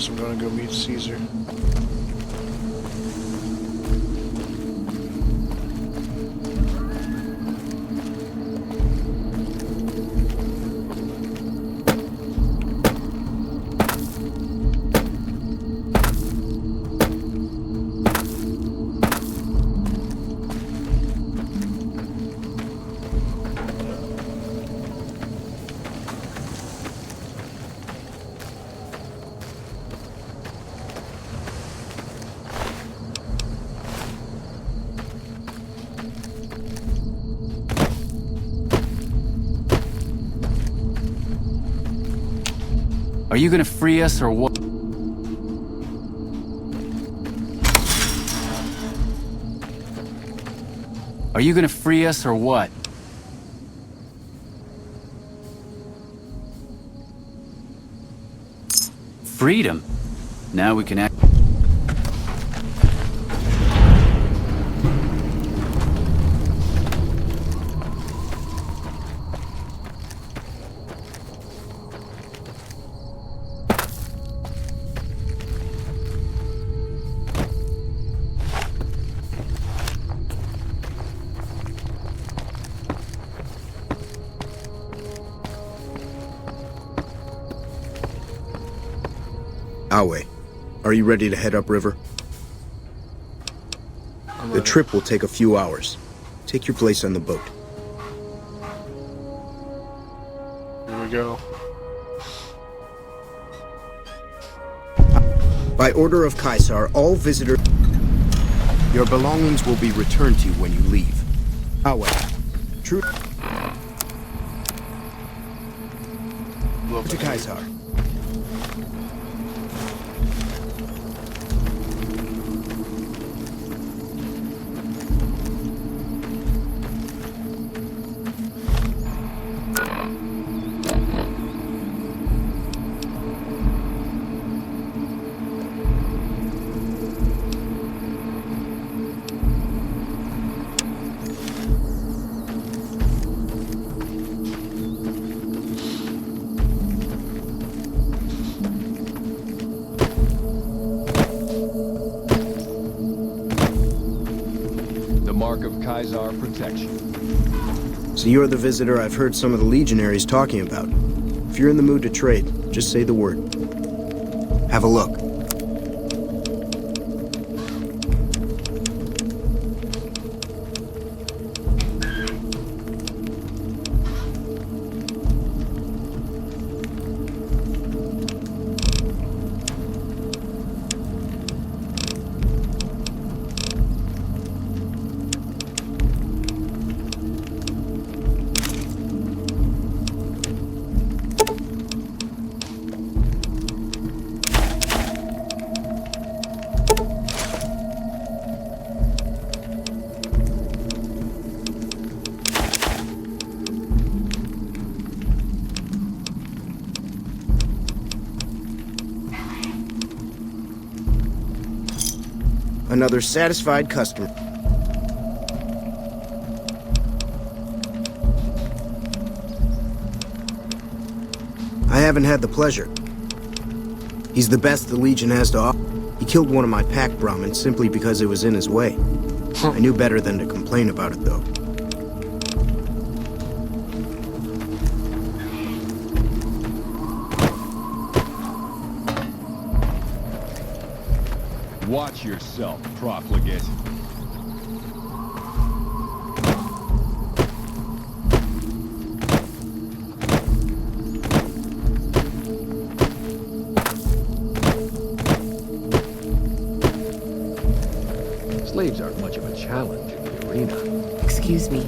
guess I'm gonna go meet Caesar. Are you gonna free us or what? Are you gonna free us or what? Freedom? Now we can act. Awe, are you ready to head upriver? The trip will take a few hours. Take your place on the boat. Here we go. By order of Caesar, all visitors... Your belongings will be returned to you when you leave. Awe, true to Caesar. Mark of Caesar protection. So you're the visitor I've heard some of the legionaries talking about. If you're in the mood to trade, just say the word. Have a look. Another satisfied customer. I haven't had the pleasure. He's the best the Legion has to offer. He killed one of my pack Brahmins simply because it was in his way. I knew better than to complain about it, though. Watch yourself, profligate. Slaves aren't much of a challenge in the arena. Excuse me.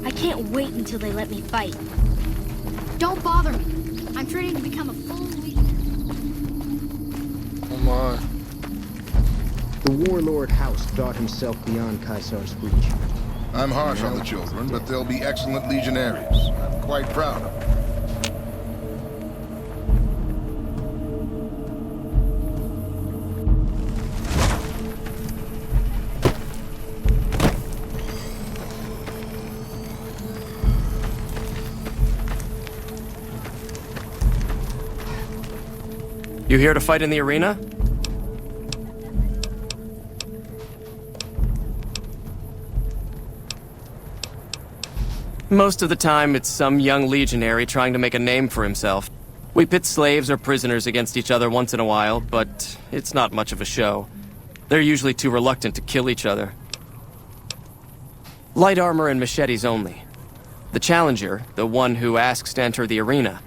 I can't wait until they let me fight. Don't bother me. I'm training to become a full legionnaire. Oh my. The warlord House thought himself beyond Caesar's reach. I'm harsh on the children, but they'll be excellent legionaries. I'm quite proud of them. You here to fight in the arena? Most of the time, it's some young legionary trying to make a name for himself. We pit slaves or prisoners against each other once in a while, but it's not much of a show. They're usually too reluctant to kill each other. Light armor and machetes only. The challenger, the one who asks to enter the arena,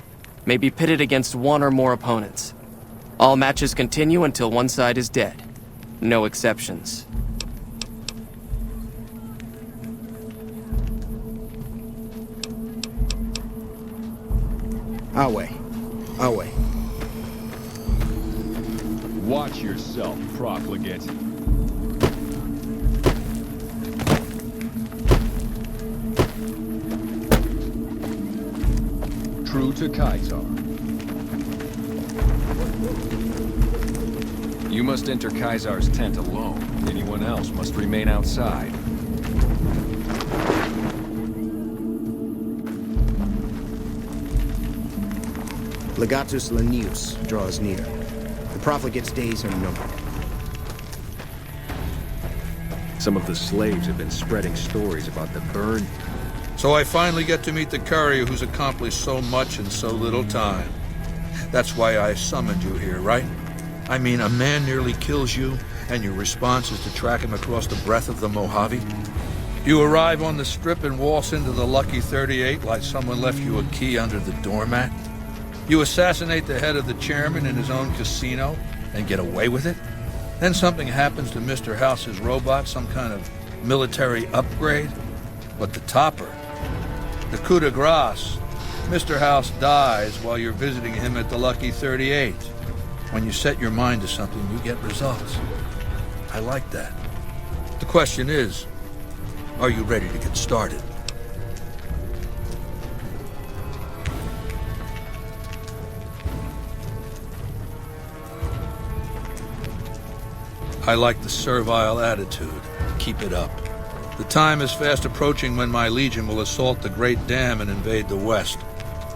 may be pitted against one or more opponents. All matches continue until one side is dead. No exceptions. Away. Away. Watch yourself, profligate. True to Kaiser. You must enter Kaiser's tent alone. Anyone else must remain outside. Legatus Lanius draws near. The profligate's days are numbered. Some of the slaves have been spreading stories about the burn. So I finally get to meet the courier who's accomplished so much in so little time. That's why I summoned you here, right? I mean, a man nearly kills you, and your response is to track him across the breadth of the Mojave? You arrive on the strip and waltz into the Lucky 38 like someone left you a key under the doormat? You assassinate the head of the chairman in his own casino and get away with it? Then something happens to Mr. House's robot, some kind of military upgrade? But the topper, the coup de grace, Mr. House dies while you're visiting him at the Lucky 38. When you set your mind to something, you get results. I like that. The question is, are you ready to get started? I like the servile attitude. Keep it up. The time is fast approaching when my legion will assault the Great Dam and invade the West.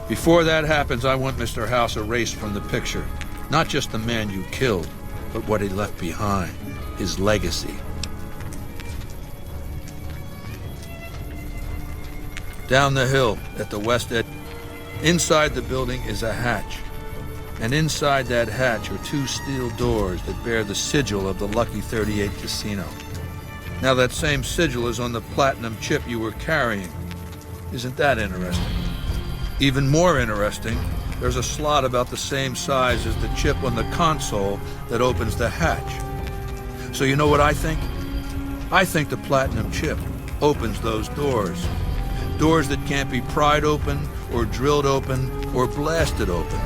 Before that happens, I want Mr. House erased from the picture. Not just the man you killed, but what he left behind. His legacy. Down the hill, at the west edge, inside the building is a hatch. And inside that hatch are two steel doors that bear the sigil of the Lucky 38 Casino. Now that same sigil is on the platinum chip you were carrying. Isn't that interesting? Even more interesting, there's a slot about the same size as the chip on the console that opens the hatch. So you know what I think? I think the platinum chip opens those doors. Doors that can't be pried open, or drilled open, or blasted open.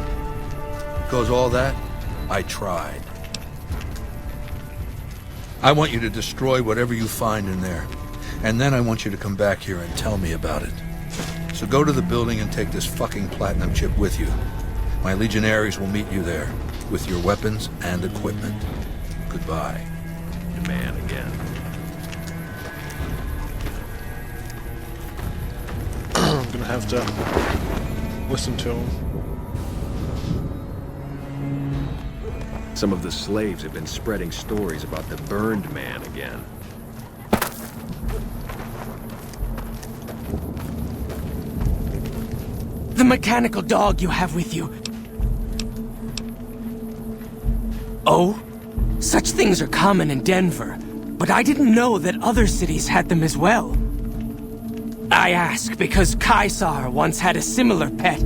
Because all that, I tried. I want you to destroy whatever you find in there. And then I want you to come back here and tell me about it. So go to the building and take this fucking platinum chip with you. My legionaries will meet you there, with your weapons and equipment. Goodbye. The man again. I'm gonna have to listen to him. Some of the slaves have been spreading stories about the burned man again. The mechanical dog you have with you. Oh? Such things are common in Denver, but I didn't know that other cities had them as well. I ask because Kaisar once had a similar pet,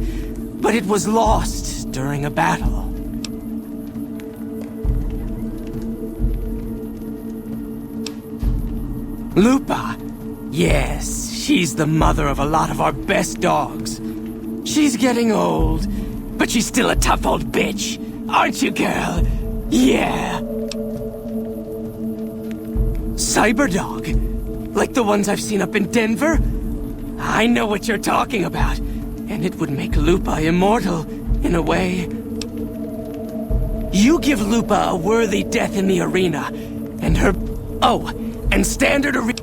but it was lost during a battle. Lupa. Yes, she's the mother of a lot of our best dogs. She's getting old, but she's still a tough old bitch. Aren't you, girl? Yeah. Cyberdog? Like the ones I've seen up in Denver? I know what you're talking about, and it would make Lupa immortal, in a way. You give Lupa a worthy death in the arena, and her... Oh, and standard arena...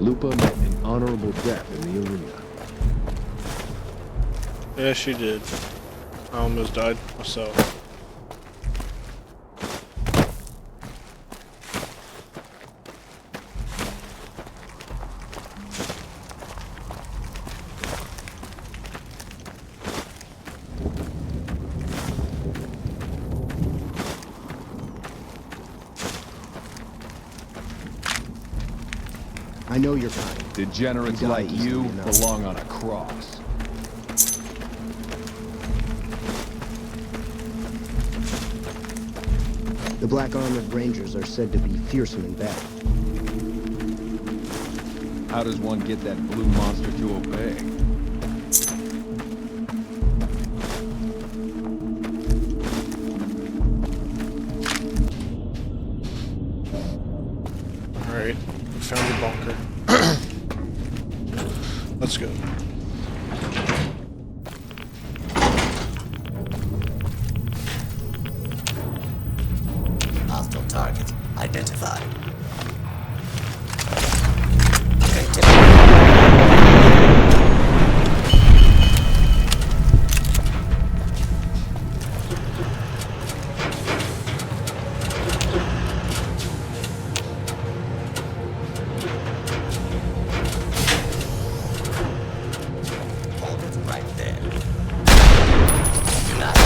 Lupa met an honorable death in the arena. Yeah, she did. I almost died myself. I know you're kind. Degenerates You die like easily you enough. belong on a cross. The Black Armored Rangers are said to be fearsome in battle. How does one get that blue monster to obey? Alright, we found the bunker. Let's go. Hostile target identified. Hold it right there. Do not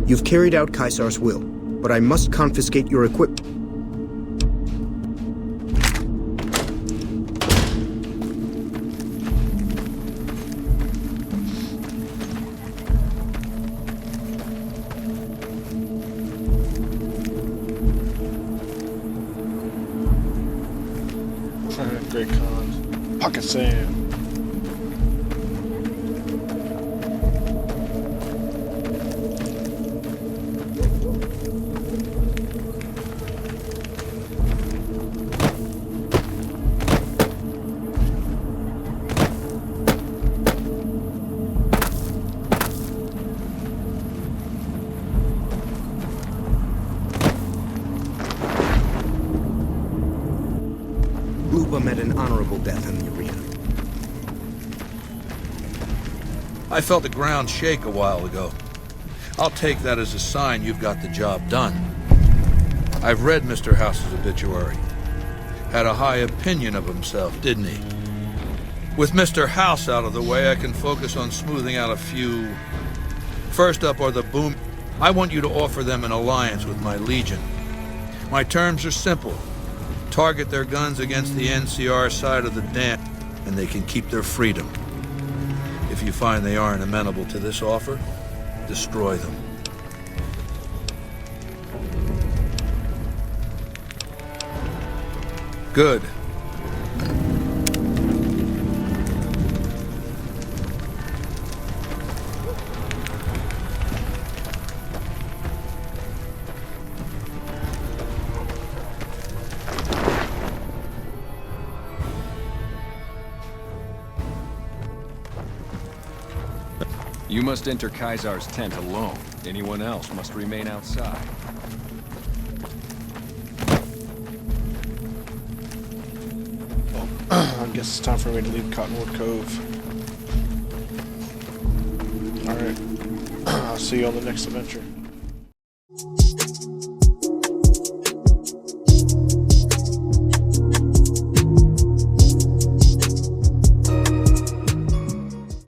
You've carried out Caesar's will, but I must confiscate your equipment. Great cons. Pocket sand. Lupa met an honorable death in the arena. I felt the ground shake a while ago. I'll take that as a sign you've got the job done. I've read Mr. House's obituary. Had a high opinion of himself, didn't he? With Mr. House out of the way, I can focus on smoothing out a few... First up are the boom... I want you to offer them an alliance with my Legion. My terms are simple. Target their guns against the NCR side of the dam, and they can keep their freedom. If you find they aren't amenable to this offer, destroy them. Good. You must enter Caesar's tent alone. Anyone else must remain outside. I guess it's time for me to leave Cottonwood Cove. Alright. I'll see you on the next adventure.